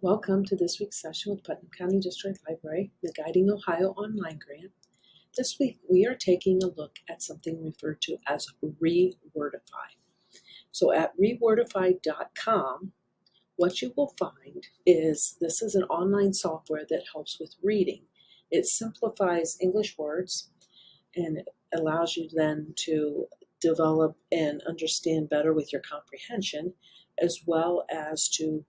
Welcome to this week's session with Putnam County District Library, the Guiding Ohio Online Grant. This week we are taking a look at something referred to as Rewordify. So at rewordify.com, what you will find is this is an online software that helps with reading. It simplifies English words and it allows you then to develop and understand better with your comprehension, as well as to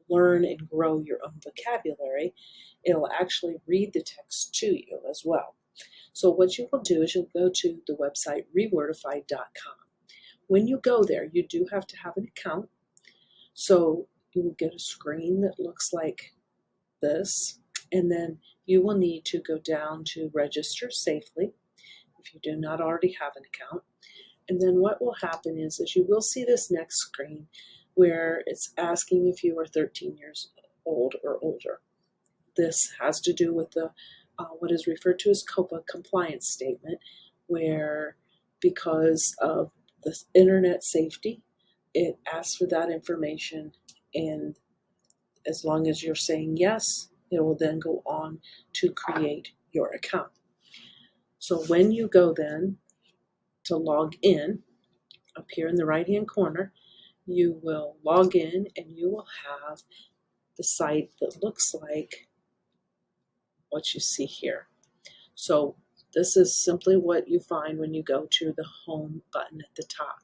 learn and grow your own vocabulary. It'll actually read the text to you as well. So what you will do is you'll go to the website rewordify.com. When you go there, you do have to have an account. So you will get a screen that looks like this, and then you will need to go down to register safely if you do not already have an account. And then what will happen is you will see this next screen where it's asking if you are 13 years old or older. This has to do with the what is referred to as COPA compliance statement, where because of the internet safety, it asks for that information, and as long as you're saying yes, it will then go on to create your account. So when you go then to log in, up here in the right-hand corner, you will log in and you will have the site that looks like what you see here. So this is simply what you find when you go to the home button at the top.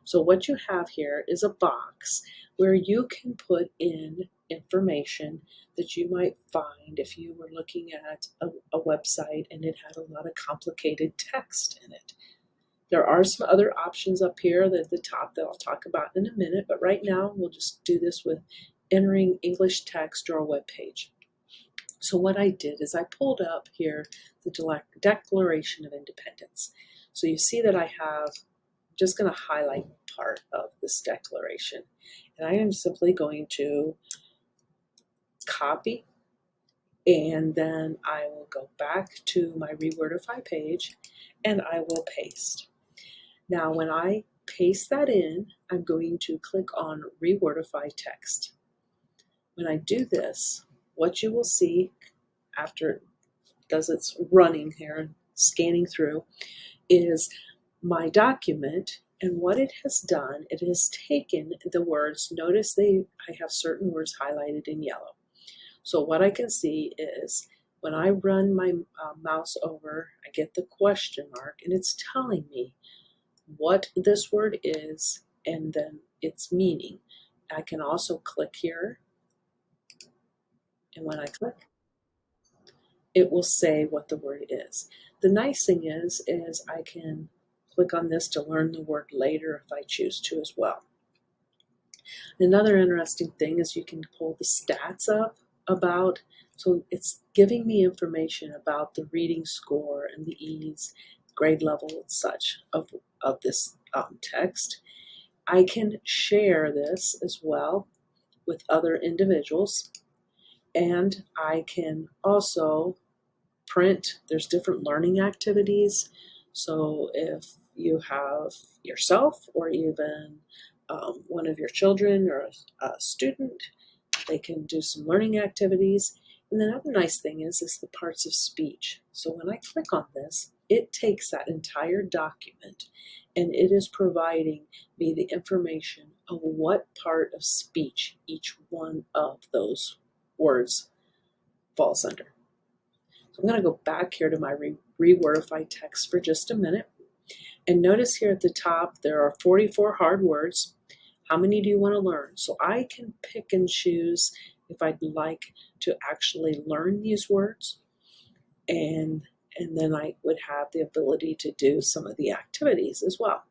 So what you have here is a box where you can put in information that you might find if you were looking at a website and it had a lot of complicated text in it. There are some other options up here at the top that I'll talk about in a minute, but right now we'll just do this with entering English text or a web page. So what I did is I pulled up here the Declaration of Independence. So you see that I have, I'm just going to highlight part of this declaration, and I am simply going to copy, and then I will go back to my Rewordify page and I will paste. Now, when I paste that in, I'm going to click on Rewordify Text. When I do this, what you will see after it does its running here, scanning through, is my document, and what it has done, it has taken the words, notice I have certain words highlighted in yellow. So what I can see is when I run my mouse over, I get the question mark, and it's telling me what this word is and then its meaning. I can also click here, and when I click, it will say what the word is. The nice thing is I can click on this to learn the word later if I choose to as well. Another interesting thing is you can pull the stats up about, so it's giving me information about the reading score and the ease, grade level and such of this text. I can share this as well with other individuals, and I can also print. There's different learning activities, so if you have yourself or even one of your children or a student, they can do some learning activities. And the other nice thing is the parts of speech. So when I click on this, it takes that entire document and it is providing me the information of what part of speech each one of those words falls under. So I'm going to go back here to my Rewordify text for just a minute. And notice here at the top, there are 44 hard words. How many do you want to learn? So I can pick and choose if I'd like to actually learn these words, and then I would have the ability to do some of the activities as well.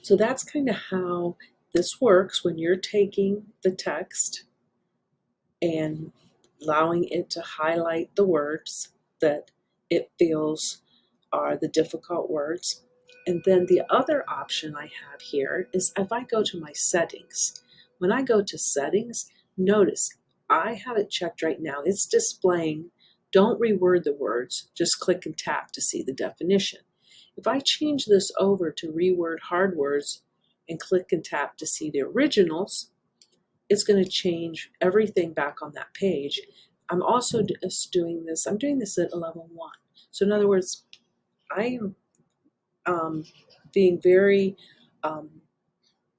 So that's kind of how this works when you're taking the text and allowing it to highlight the words that it feels are the difficult words. And then the other option I have here is if I go to my settings. When I go to settings, notice I have it checked right now. It's displaying, don't reword the words, just click and tap to see the definition. If I change this over to reword hard words and click and tap to see the originals, it's going to change everything back on that page. I'm also just doing this, I'm doing this at level 1. So in other words, I am being very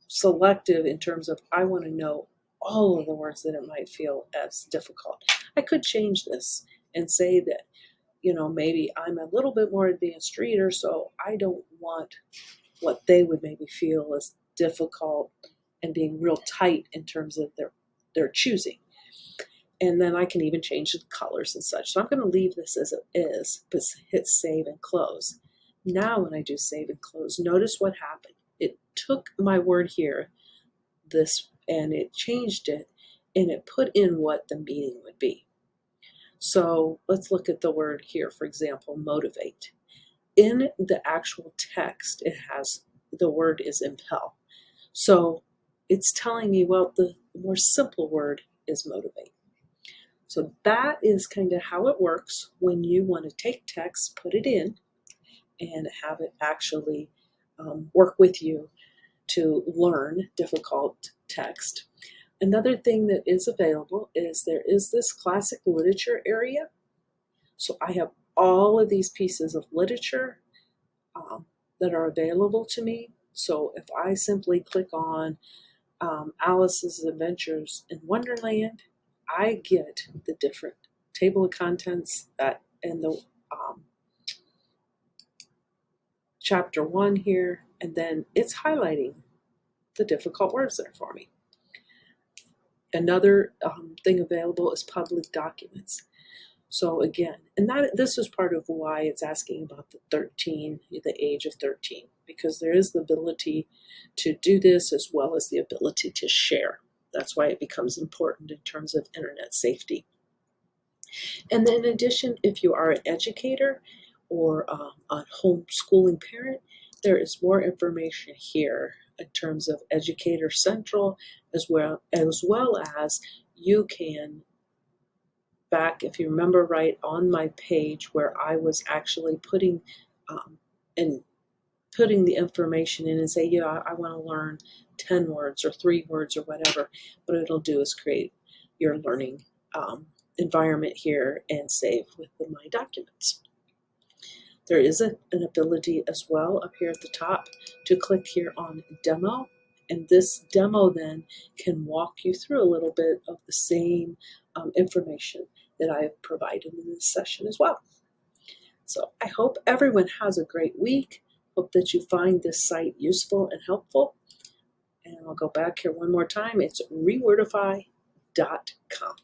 selective in terms of I want to know all of the words that it might feel as difficult. I could change this and say that, maybe I'm a little bit more advanced reader, so I don't want what they would maybe feel as difficult and being real tight in terms of their choosing. And then I can even change the colors and such. So I'm going to leave this as it is, but hit save and close. Now when I do save and close, notice what happened. It took my word here, this, and it changed it, and it put in what the meaning would be. So let's look at the word here, for example, motivate. In the actual text, the word is impel. So it's telling me, well, the more simple word is motivate. So that is kind of how it works when you want to take text, put it in, and have it actually work with you to learn difficult text. Another thing that is available is there is this classic literature area. So I have all of these pieces of literature that are available to me. So if I simply click on Alice's Adventures in Wonderland, I get the different table of contents that in the chapter 1 here, and then it's highlighting the difficult words there for me. Another thing available is public documents. So again, and this is part of why it's asking about the age of 13, because there is the ability to do this as well as the ability to share. That's why it becomes important in terms of internet safety. And then in addition, if you are an educator or a homeschooling parent, there is more information here in terms of Educator Central, as well as you can, back, if you remember right, on my page where I was actually putting the information in and say, yeah, I want to learn 10 words or 3 words or whatever. What it'll do is create your learning environment here and save with my documents. There is an ability as well up here at the top to click here on demo, and this demo then can walk you through a little bit of the same information that I've provided in this session as well. So I hope everyone has a great week. Hope that you find this site useful and helpful. And I'll go back here one more time. It's rewordify.com.